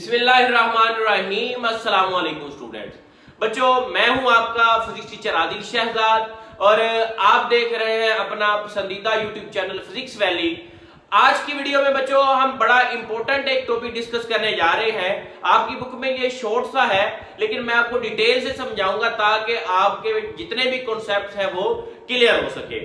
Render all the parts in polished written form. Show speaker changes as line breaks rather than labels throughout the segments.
बिस्मिल्लाहिर्रहमानिर्रहीम। अस्सलाम वालेकुम स्टूडेंट्स। बच्चों, मैं हूं आपका फिजिक्स टीचर आदिल शहजाद और आप देख रहे हैं अपना पसंदीदा यूट्यूब चैनल फिजिक्स वैली। आज की वीडियो में बच्चों हम बड़ा इंपॉर्टेंट एक टॉपिक डिस्कस करने जा रहे हैं। आपकी बुक में ये शॉर्ट सा है, लेकिन मैं आपको डिटेल से समझाऊंगा ताकि आपके जितने भी कॉन्सेप्ट हैं वो क्लियर हो सके।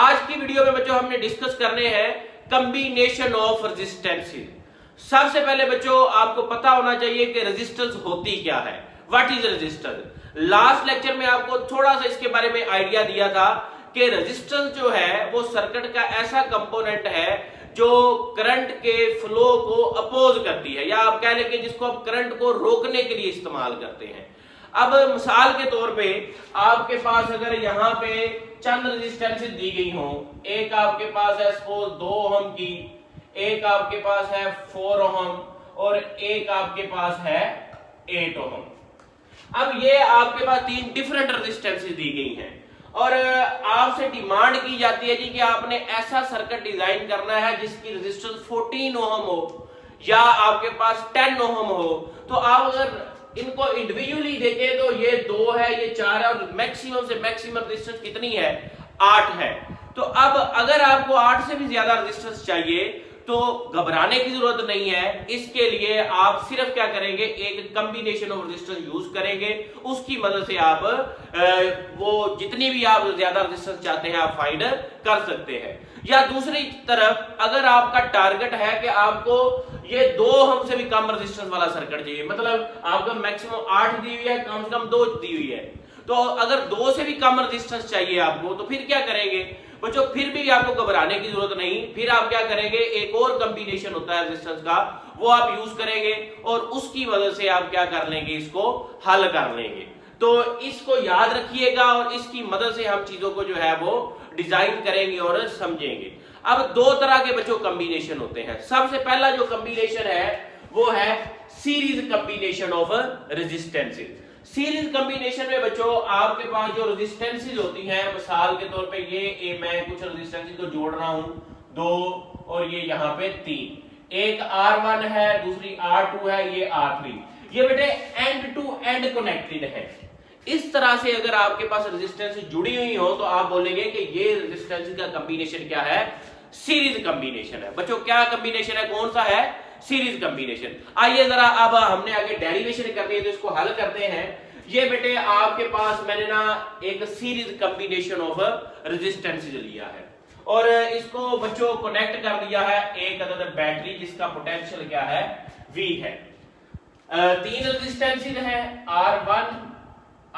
आज की वीडियो में बच्चों हमने डिस्कस करने हैं कॉम्बिनेशन ऑफ रेजिस्टेंसेस। सबसे पहले बच्चों आपको पता होना चाहिए कि रेजिस्टेंस होती क्या है। What is resistance. Last lecture में आपको थोड़ा सा इसके बारे में आइडिया दिया था कि रेजिस्टेंस जो है वो सर्किट का ऐसा कंपोनेंट है जो करंट के फ्लो को अपोज करती है, या आप कह लें कि जिसको आप करंट को रोकने के लिए इस्तेमाल करते हैं। अब मिसाल के तौर पे आपके पास अगर यहाँ पे चंद रेजिस्टेंसेस दी गई हो, एक आपके पास है सपोज 2 ओम की, एक आपके पास है 4 ओम और एक आपके पास है 8 ओम। अब ये आपके पास 3 डिफरेंट रेजिस्टेंसेस दी गई हैं और आपसे डिमांड की जाती है जी कि आपने ऐसा सर्किट डिजाइन करना है जिसकी रेजिस्टेंस 14 ओम हो या आपके पास 10 ओम हो। तो आप अगर इनको इंडिविजुअली देखें तो ये 2 है, ये 4 है और मैक्सिमम से मैक्सिमम रेजिस्टेंस कितनी है, 8 है। तो अब अगर आपको 8 से भी ज्यादा रेजिस्टेंस चाहिए तो घबराने की जरूरत नहीं है। इसके लिए आप सिर्फ क्या करेंगे, एक कॉम्बिनेशन ऑफ रेजिस्टेंस यूज करेंगे। उसकी मदद से आप वो जितनी भी आप ज्यादा रेजिस्टेंस चाहते हैं आप फाइंड कर सकते हैं। या दूसरी तरफ अगर आपका टारगेट है कि आपको ये 2 ओम से भी कम रेजिस्टेंस वाला सर्किट चाहिए, मतलब आपको मैक्सिमम 8 दी हुई है, कम से कम 2 दी हुई है, तो अगर 2 से भी कम रेजिस्टेंस चाहिए आपको तो फिर क्या करेंगे बच्चों, फिर भी आपको घबराने की जरूरत नहीं। फिर आप क्या करेंगे, एक और कॉम्बिनेशन होता है रेजिस्टेंस का, वो आप यूज करेंगे और उसकी वजह से आप क्या कर लेंगे, इसको हल कर लेंगे। तो इसको याद रखिएगा और इसकी मदद से हम चीजों को जो है वो डिजाइन करेंगे और समझेंगे। अब 2 तरह के बच्चों कॉम्बिनेशन होते हैं। सबसे पहला जो कॉम्बिनेशन है वो है series combination of resistances. Series combination में बच्चों आपके पास जो रेजिस्टेंसेस होती हैं, मिसाल के तौर पे ये मैं कुछ रेजिस्टेंसेस को जोड़ रहा हूं, 2 और ये यहाँ पे 3, एक R1 है, दूसरी R2 है, ये R3, ये बेटे एंड टू एंड कनेक्टेड है। इस तरह से अगर आपके पास रेजिस्टेंस जुड़ी हुई हो तो आप बोलेंगे कि ये रेजिस्टेंस का कॉम्बिनेशन क्या है, सीरीज कॉम्बिनेशन है। बच्चों क्या कॉम्बिनेशन है, कौन सा है, सीरीज कॉम्बिनेशन। आइए जरा अब हमने आगे डेरिवेशन करनी है तो इसको हल करते हैं। ये बेटे आपके पास मैंने ना एक सीरीज कॉम्बिनेशन ऑफ रेजिस्टेंसेस लिया है और इसको बच्चों कनेक्ट कर दिया है एक अदद बैटरी जिसका पोटेंशियल क्या है, V है। 3 रेजिस्टेंसेस हैं, R1,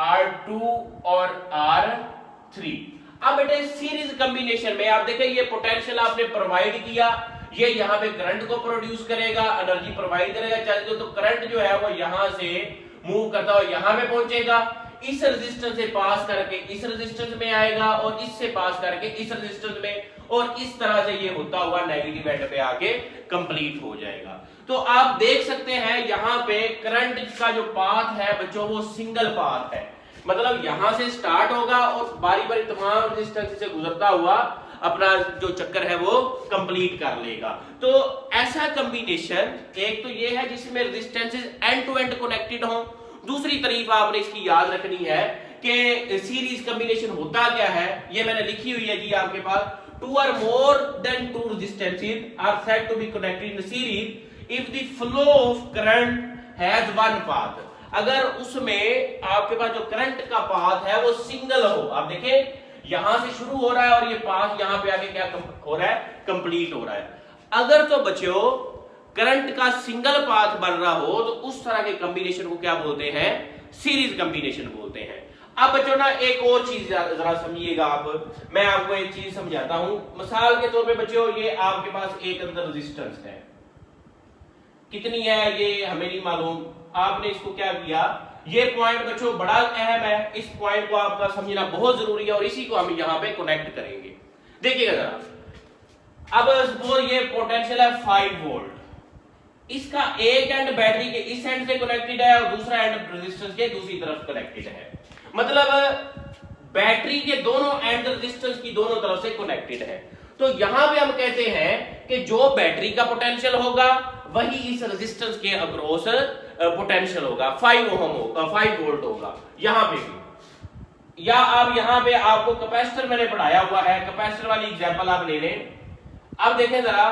R2 और R3। अब बेटे सीरीज कॉम्बिनेशन में आप देखें ये पोटेंशियल आपने प्रोवाइड किया, ये यहाँ पे करंट को प्रोड्यूस करेगा, एनर्जी प्रोवाइड करेगा, चाहे तो करंट जो है वो यहां से मूव करता हुआ यहां पे पहुंचेगा, इस रेजिस्टेंस से पास करके इस रेजिस्टेंस में आएगा और इससे पास करके इस रेजिस्टेंस में, और इस तरह से ये होता हुआ नेगेटिव एंड पे आके कंप्लीट हो जाएगा। तो आप देख सकते हैं यहां पे करंट का जो पाथ है बच्चों वो सिंगल पाथ है, मतलब यहां से स्टार्ट होगा और बारी बारी तमाम रेजिस्टेंस से गुजरता हुआ अपना जो चक्कर है वो कंप्लीट कर लेगा। तो ऐसा कॉम्बिनेशन एक तो ये है जिसमें resistances end to end connected हो। दूसरी तरफ आपने इसकी याद रखनी है कि सीरीज कॉम्बिनेशन होता क्या है, ये मैंने लिखी हुई है जी आपके पास, 2 or more than 2 resistances are said to be connected in series if the flow of current has one path। अगर उसमें आपके पास जो करंट का पाथ है वो सिंगल हो, आप देखें यहां से शुरू हो रहा है और ये पाथ यहां पे आके क्या हो रहा है, कंप्लीट हो रहा है। अगर तो बच्चों करंट का सिंगल पाथ बन रहा हो तो उस तरह के कॉम्बिनेशन को क्या बोलते हैं, सीरीज कॉम्बिनेशन बोलते हैं। अब बच्चों ना एक और चीज जरा समझिएगा आप, मैं आपको एक चीज समझाता हूं। मिसाल के तौर पे बच्चों ये आपके पास एक अंदर रेजिस्टेंस है, कितनी है ये हमें नहीं मालूम, आपने इसको क्या किया, ये पॉइंट बच्चों बड़ा अहम है, इस पॉइंट को आपका समझना बहुत जरूरी है और इसी को हम यहां पे कनेक्ट करेंगे। देखिएगा जरा, अब सपोज ये पोटेंशियल है 5 वोल्ट, इसका एक एंड बैटरी के इस एंड से कनेक्टेड है और दूसरा एंड रेजिस्टेंस के दूसरी तरफ कनेक्टेड है, मतलब बैटरी के दोनों एंड रेजिस्टेंस की दोनों तरफ से कनेक्टेड है। तो यहां पे हम कहते हैं कि जो बैटरी का पोटेंशियल होगा वही इस रेजिस्टेंस के अक्रॉस पोटेंशियल होगा। 5 ओम होगा, 5 वोल्ट होगा यहां पे भी। या अब यहां पे आपको कैपेसिटर मैंने पढ़ाया हुआ है, कैपेसिटर वाली एग्जांपल आप ले लें। अब देखें जरा,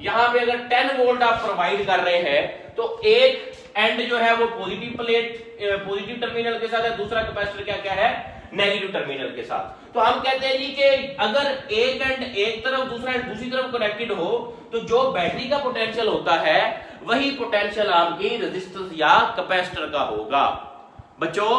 यहां पे अगर 10 वोल्ट आप प्रोवाइड कर रहे हैं तो एक एंड जो है वो पॉजिटिव प्लेट पॉजिटिव टर्मिनल के साथ है, दूसरा कैपेसिटर क्या है नेगेटिव टर्मिनल के साथ। तो हम कहते हैं जी कि अगर एक एंड एक तरफ दूसरा एंड दूसरी तरफ कनेक्टेड हो तो जो बैटरी का पोटेंशियल होता है वही पोटेंशियल आपकी रेजिस्टेंस या कैपेसिटर का होगा। बच्चों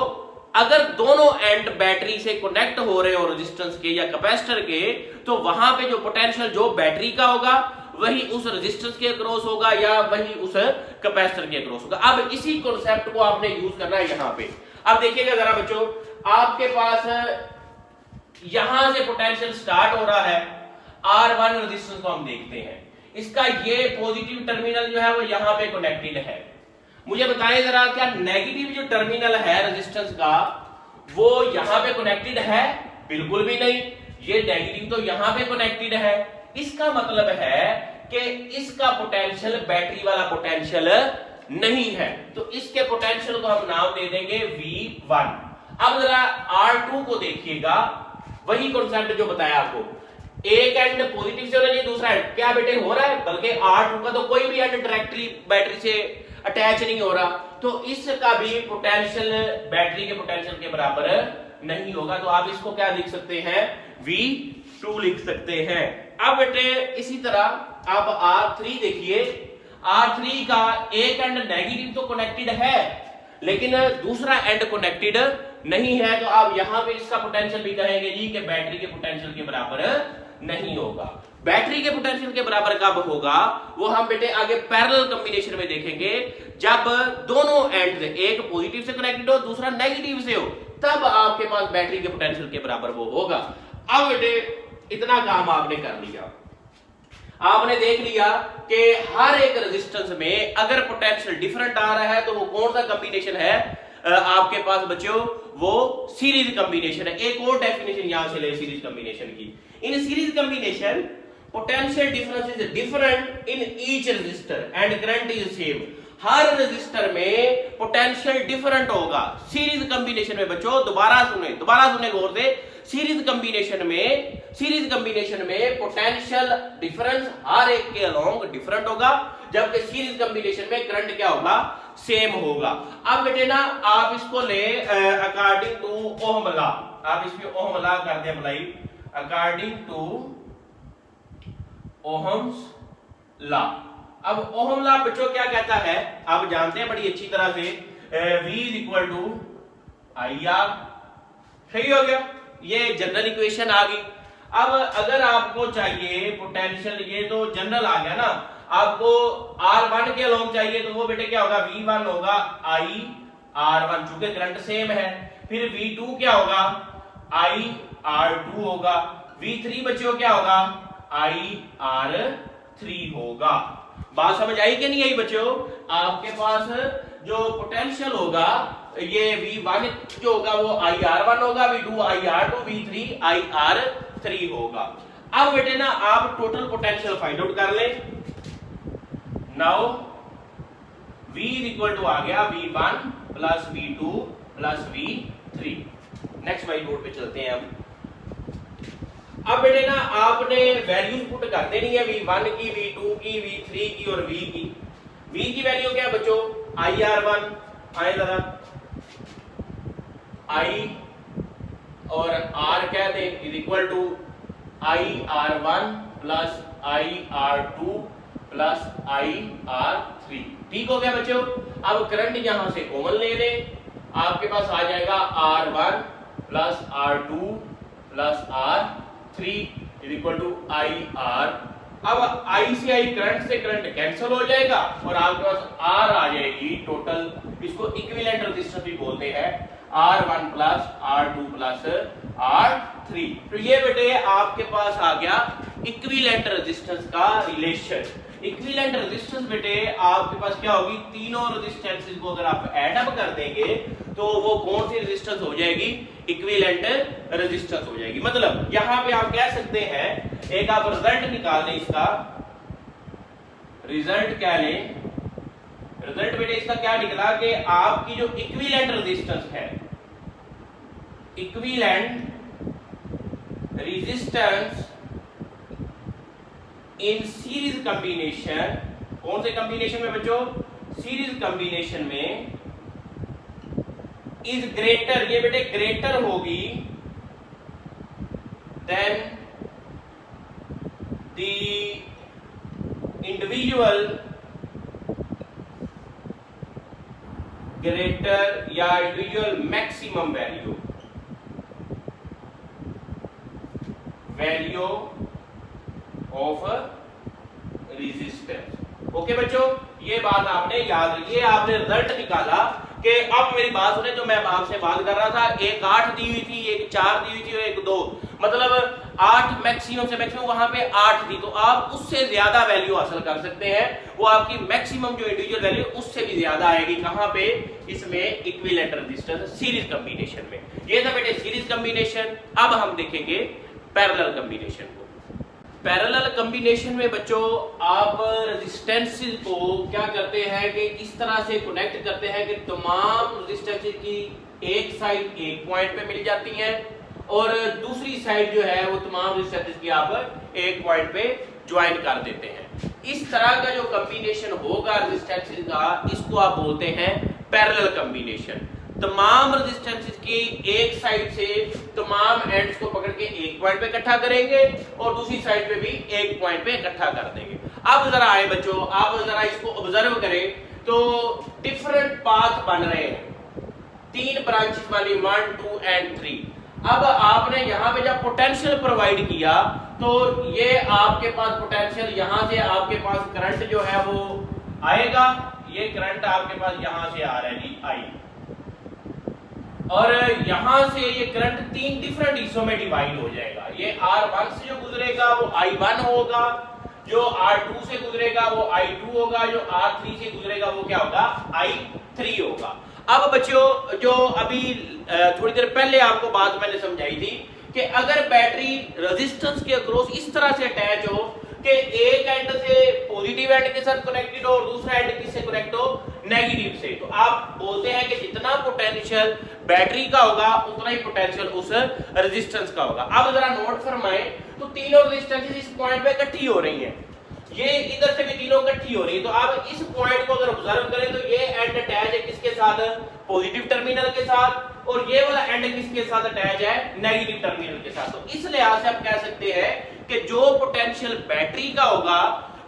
अगर दोनों एंड बैटरी से कनेक्ट हो रहे हो रेजिस्टेंस के या कैपेसिटर के, तो वहां पे जो पोटेंशियल जो बैटरी का होगा वही उस रेजिस्टेंस के अक्रॉस होगा या वही उस कैपेसिटर के अक्रॉस होगा। अब इसी कॉन्सेप्ट को आपने यूज करना है यहां पे। अब देखिएगा जरा बच्चों, आपके पास यहां से पोटेंशियल स्टार्ट हो रहा है, R1 रेजिस्टेंस को हम देखते हैं, इसका ये पॉजिटिव टर्मिनल जो है वो यहां पे कनेक्टेड है। मुझे बताएं जरा, क्या नेगेटिव जो टर्मिनल है रेजिस्टेंस का वो यहां पे कनेक्टेड है? बिल्कुल भी नहीं, ये नेगेटिव तो यहां पे कनेक्टेड है। इसका मतलब है कि इसका पोटेंशियल बैटरी वाला पोटेंशियल नहीं है, तो इसके पोटेंशियल को हम नाम दे देंगे V1। अब जरा R2 को देखिएगा, वही कॉन्सेप्ट जो बताया आपको, एक एंड पॉजिटिव से होना चाहिए, दूसरा एंड क्या बेटे हो रहा है, बल्कि R2 का तो कोई भी एंड डायरेक्टली बैटरी से अटैच नहीं हो रहा, तो इसका भी पोटेंशियल बैटरी के पोटेंशियल के बराबर नहीं होगा। तो आप इसको क्या लिख सकते हैं, V2 लिख सकते हैं। अब बेटे इसी तरह आप R3 देखिए, R3 का एक एंड नेगेटिव तो कनेक्टेड है लेकिन दूसरा एंड कनेक्टेड नहीं है, तो आप यहां पे इसका पोटेंशियल भी कहेंगे जी कि बैटरी के पोटेंशियल के बराबर नहीं होगा। बैटरी के पोटेंशियल के बराबर कब होगा वो हम बेटे आगे पैरेलल कॉम्बिनेशन में देखेंगे, जब दोनों एंड एक पॉजिटिव से कनेक्टेड हो दूसरा नेगेटिव से हो, तब आपके पास बैटरी के पोटेंशियल के बराबर वो होगा। अब बेटे इतना काम आपने कर लिया, आपने देख लिया कि हर एक रेजिस्टेंस में अगर पोटेंशियल डिफरेंट आ रहा है तो वो कौन सा कॉम्बिनेशन है आपके पास बच्चों, वो सीरीज कॉम्बिनेशन है। एक और डेफिनेशन यहां से ले सीरीज कॉम्बिनेशन की। In series combination potential difference is different in each resistor and current is same. हर रेजिस्टर में पोटेंशियल डिफरेंट होगा। सीरीज कॉम्बिनेशन में बच्चों दोबारा सुने गौर से, सीरीज कॉम्बिनेशन में पोटेंशियल डिफरेंस हर एक के अलोंग डिफरेंट होगा, जबकि सीरीज कॉम्बिनेशन में करंट क्या होगा, सेम होगा। अब बेटे ना आप इसको ले अकॉर्डिंग टू ओहम लॉ, आप इसमें ओहम लॉ कर दे apply, according to ohm's law. अब ओहम लॉ बच्चों क्या कहता है आप जानते हैं बड़ी अच्छी तरह से, V is equal to IR। सही हो गया, ये जनरल इक्वेशन आ गई। अब अगर आपको चाहिए पोटेंशियल, ये तो जनरल आ गया ना, आपको R1 के अलोंग चाहिए तो वो बेटे क्या होगा, V1 होगा IR1, चूंकि करंट सेम है। फिर V2 क्या होगा, IR2 होगा। V3 बच्चों क्या होगा, IR3 होगा। बात समझ आई कि नहीं आई बच्चों? आपके पास जो पोटेंशियल होगा ये V1 जो होगा वो IR1 होगा, V2 IR2, V3 IR3 होगा। अब बेटे ना आप टोटल पोटेंशियल फाइंड आउट कर लें। Now V is equal to आ गया V1 plus V2 plus V3। Next whiteboard पे चलते हैं हम। अब बेटे ना आपने वैल्यूज पुट कर देनी है, V1 की, V2 की, V3 की और V की। V की वैल्यू क्या है बच्चों, IR1 आए जरा, I और R कह दे is equal to IR1 plus IR2 plus IR3। ठीक हो गया बच्चों। अब करंट यहां से कॉमन ले लें, आपके पास आ जाएगा R1 plus R2 plus R3 is equal to IR। अब I से I करंट से करंट कैंसिल हो जाएगा और आपके पास R आ जाएगी टोटल, इसको इक्विवेलेंट रेजिस्टेंस भी बोलते हैं, R1 plus R2 plus R3। तो ये बेटे आपके पास आ गया इक्विवेलेंट रेजिस्टेंस का रिलेशन। इक्विवेलेंट रेजिस्टेंस बेटे आपके पास क्या होगी, तीनों रेजिस्टेंसेस को अगर आप ऐड अप कर देंगे तो वो कौन सी रेजिस्टेंस हो जाएगी, इक्विवेलेंट रेजिस्टेंस हो जाएगी। मतलब यहां पे आप कह सकते हैं, एक आप रिजल्ट निकाल लें इसका, रिजल्ट क्या लें, रिजल्ट बेटे इसका क्या निकला कि आपकी जो इक्विवेलेंट रेजिस्टेंस है, equivalent resistance in series combination, कौन से कॉम्बिनेशन में बच्चों, सीरीज कॉम्बिनेशन में, इज ग्रेटर, ये बेटे ग्रेटर होगी देन द इंडिविजुअल, ग्रेटर या individual maximum value, value of resistance. Okay बच्चों, ये बात आपने याद रखी है। आपने रिजल्ट निकाला कि, अब मेरी बात सुने जो मैं आपसे बात कर रहा था, एक 8 दी हुई थी, एक 4 दी हुई थी और एक 2, मतलब 8 मैक्सिमम से मैक्सिमम, वहां पे 8 थी, तो आप उससे ज्यादा वैल्यू हासिल कर सकते हैं। वो आपकी मैक्सिमम जो इंडिविजुअल वैल्यू उससे भी ज्यादा आएगी। कहां पे, इसमें इक्विवेलेंट रेजिस्टेंस सीरीज कॉम्बिनेशन में। ये था बेटे सीरीज कॉम्बिनेशन। अब हम देखेंगे पैरेलल कॉम्बिनेशन को। पैरेलल कॉम्बिनेशन में बच्चों आप रेजिस्टेंसेस को क्या करते हैं कि इस तरह से कनेक्ट करते हैं कि तमाम रेजिस्टेंसेस की एक साइड एक पॉइंट पे मिल जाती है और दूसरी साइड जो है वो तमाम रेजिस्टेंसेस की आप एक पॉइंट पे ज्वाइन कर देते हैं। इस तरह का जो कॉम्बिनेशन होगा रेजिस्टेंसेस का, इसको आप बोलते हैं पैरेलल कॉम्बिनेशन। तमाम रेजिस्टेंसेस की एक साइड से तमाम एंड्स को पकड़ के एक पॉइंट पे इकट्ठा करेंगे और दूसरी साइड पे भी एक पॉइंट पे इकट्ठा कर देंगे। अब जरा आए बच्चों, आप जरा इसको ऑब्जर्व करें तो डिफरेंट पाथ बन रहे हैं, 3 ब्रांचेस वाली 1, 2 एंड 3। अब आपने यहां पे जब पोटेंशियल प्रोवाइड किया तो ये आपके पास पोटेंशियल, यहां से आपके पास करंट जो है वो आएगा, ये करंट आपके पास यहां से आ रहा है जी, आई, और यहां से ये करंट 3 डिफरेंट हिस्सों में डिवाइड हो जाएगा। ये R1 से जो गुजरेगा वो I1 होगा, जो R2 से गुजरेगा वो I2 होगा, जो R3 से गुजरेगा वो क्या होगा, I3 होगा। अब बच्चों जो अभी थोड़ी देर पहले आपको बात मैंने समझाई थी कि अगर बैटरी रेजिस्टेंस के अक्रॉस इस तरह से अटैच हो कि एक एंड से पॉजिटिव एंड के साथ कनेक्टेड हो और दूसरा एंड किससे कनेक्ट हो, नेगेटिव से, तो आप बोलते हैं कि जितना पोटेंशियल बैटरी का होगा उतना ही पोटेंशियल उस रेजिस्टेंस का होगा। अब जरा नोट फरमाएं तो तीनों रेजिस्टेंसेस इस पॉइंट पे इकट्ठी हो रही हैं, ये इधर से भी तीनों इकट्ठी हो रही है। तो आप इस पॉइंट को अगर ऑब्जर्व करें तो ये एंड अटैच है किसके साथ, पॉजिटिव टर्मिनल के साथ, और ये वाला एंड किसके साथ अटैच है, नेगेटिव टर्मिनल के साथ। तो इस लिहाज से आप कह सकते हैं कि जो पोटेंशियल बैटरी का होगा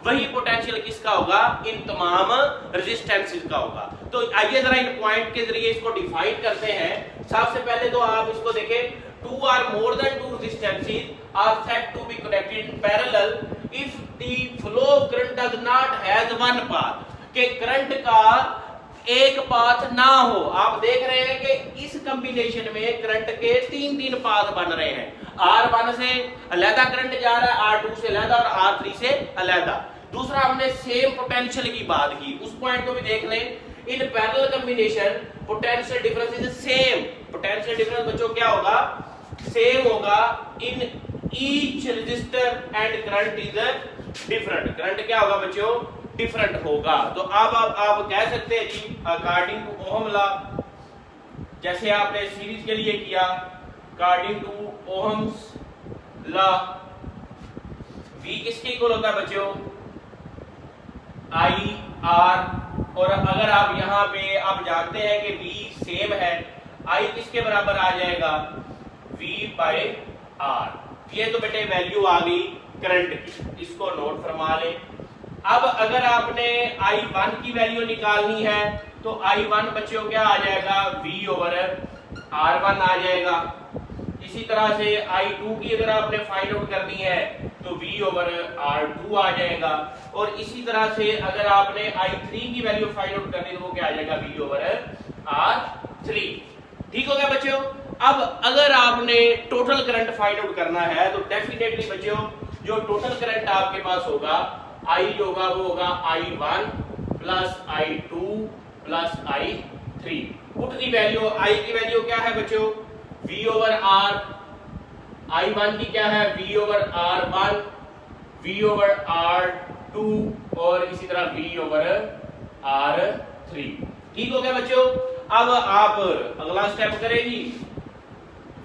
वही पोटेंशियल किसका होगा, इन तमाम रेजिस्टेंसेस का होगा। तो आइए जरा इन पॉइंट के जरिए इसको डिफाइन करते हैं। सबसे पहले तो आप इसको देखें, 2 or more than 2 resistances are said to be connected in parallel if the flow of current does not has one path, कि करंट का एक पाथ ना हो। आप देख रहे हैं कि इस कॉम्बिनेशन में करंट के 3 पाथ बन रहे हैं, R1 से अलग करंट जा रहा है, R2 से अलग और R3 से अलग। दूसरा हमने सेम पोटेंशियल की बात की, उस पॉइंट को भी देख लें। In parallel combination potential difference is same, potential difference बच्चों क्या होगा, सेम होगा in each resistor and current is different. Current क्या होगा बच्चों, डिफरेंट होगा। तो अब आप कह सकते हैं जी अकॉर्डिंग टू ओहम लॉ, जैसे आपने सीरीज के लिए किया, according to ohm's law V किसके इक्वल होता है बच्चों, I R, और अगर आप यहाँ पे आप जानते हैं कि V सेम है, I किसके बराबर आ जाएगा, V by R। ये तो बेटे वैल्यू आ गई करंट की, इसको नोट फरमा लें। अब अगर आपने I1 की वैल्यू निकालनी है तो I1 बच्चों क्या आ जाएगा, V over R1 आ जाएगा। इसी तरह से I2 की अगर आपने फाइंड आउट करनी है तो V over R2 आ जाएगा, और इसी तरह से अगर आपने I3 की वैल्यू फाइंड आउट करनी है तो वो क्या आ जाएगा, V over R3। ठीक हो गया बच्चों। अब अगर आपने टोटल करंट फाइंड आउट करना है तो डेफिनेटली बच्चों जो टोटल करंट आपके पास होगा, I जो होगा वो होगा I1 plus I2 plus I3। Put the value, I की वैल्यू क्या है बच्चों, V over R, I1 की क्या है, V over R1, V over R2 और इसी तरह V ओवर R3। ठीक हो गया बच्चों। अब आप अगला स्टेप करेंगी,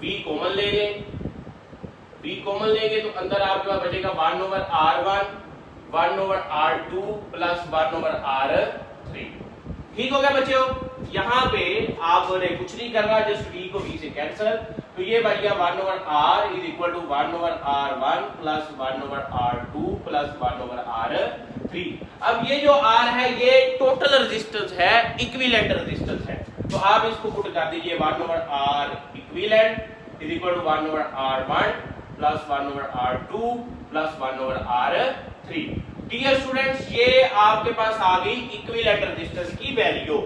V कॉमन लेंगे, V कॉमन लेंगे तो अंदर आपके पास बचेगा 1 over R1, 1 over R2 plus 1 over R3। ठीक हो गया बच्चों। यहां पे आपने कुछ नहीं करना, जस्ट V को V से कैंसिल, तो ये बच गया 1 over R is equal to 1 over R1 plus 1 over R2 plus 1 over R3। अब ये जो R है ये टोटल रेजिस्टेंस है, इक्विवेलेंट रेजिस्टेंस है, तो आप इसको पुट कर दीजिए 1 over R equivalent is equal to 1 over R1 plus 1 over R2 plus 1 over R3। Dear students, ये आपके पास आ गई इक्विवेलेंट रेजिस्टेंस की वैल्यू।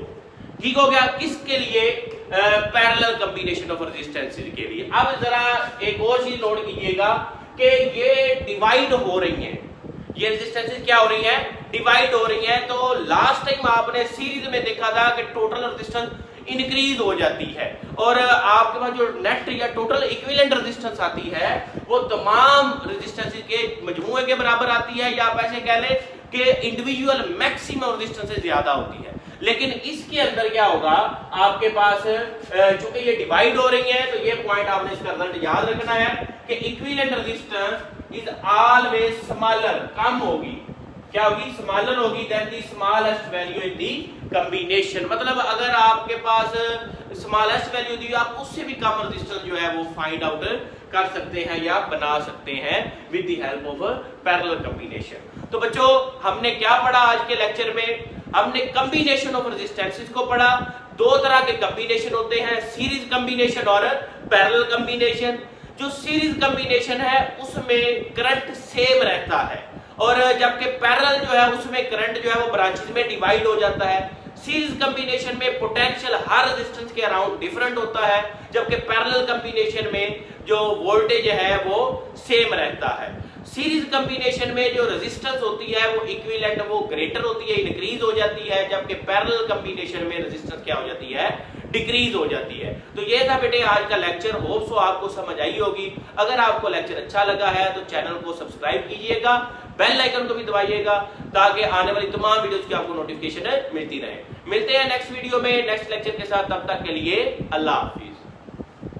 ठीक हो गया। किसके लिए? पैरेलल कॉम्बिनेशन ऑफ रेजिस्टेंसेस के लिए। अब जरा एक और चीज नोट कीजिएगा कि ये डिवाइड हो रही हैं, ये रेजिस्टेंसेस क्या हो रही हैं? डिवाइड हो रही हैं। तो लास्ट टाइम आपने सीरीज में देखा था कि टोटल रेजिस्टेंस इंक्रीज हो जाती है और आपके पास जो नेट या टोटल इक्विवेलेंट रेजिस्टेंस आती है वो तमाम रेजिस्टेंसेस के मजमूए के बराबर आती है, या आप ऐसे कह लें कि इंडिविजुअल मैक्सिमम रेजिस्टेंस ज्यादा होती है। लेकिन इसके अंदर क्या होगा, आपके पास चूंकि ये डिवाइड हो रही है, तो ये पॉइंट आपने इसका रिजल्ट याद रखना है कि equivalent resistance is always smaller, कम होगी। क्या होगी? स्मॉलर होगी then the smallest value in the combination. मतलब अगर आपके पास स्मॉलेस्ट वैल्यू दी, आप उससे भी कम रेजिस्टेंस जो है वो फाइंड आउट कर सकते हैं या बना सकते हैं with the help of parallel combination. तो बच्चों, हमने क्या पढ़ा आज के लेक्चर में? हमने कॉम्बिनेशन ऑफ रेजिस्टेंसेस को पढ़ा। दो तरह के कॉम्बिनेशन होते हैं, सीरीज कॉम्बिनेशन और पैरेलल कॉम्बिनेशन। जो सीरीज कॉम्बिनेशन है उसमें करंट सेम रहता है, और जबकि पैरेलल जो है उसमें करंट जो है वो ब्रांचेस में डिवाइड हो जाता है। सीरीज कॉम्बिनेशन में पोटेंशियल हर रेजिस्टेंस के अराउंड डिफरेंट होता है, जबकि पैरेलल कॉम्बिनेशन में जो वोल्टेज है वो सेम रहता है। सीरीज कॉम्बिनेशन में जो रेजिस्टेंस होती है वो इक्विवेलेंट, वो ग्रेटर होती है, इंक्रीज हो जाती है, जबकि पैरेलल कॉम्बिनेशन में रेजिस्टेंस क्या हो जाती है? डिक्रीज हो जाती है। तो ये था बेटे आज का लेक्चर। होप सो आपको समझ आई होगी। अगर आपको लेक्चर अच्छा लगा है तो चैनल को सब्सक्राइब कीजिएगा, बेल आइकन को भी दबाइएगा ताकि आने वाली तमाम वीडियोस की आपको नोटिफिकेशन मिलती रहे। मिलते हैं नेक्स्ट वीडियो में नेक्स्ट लेक्चर के साथ, तब तक के लिए अल्लाह हाफिज़।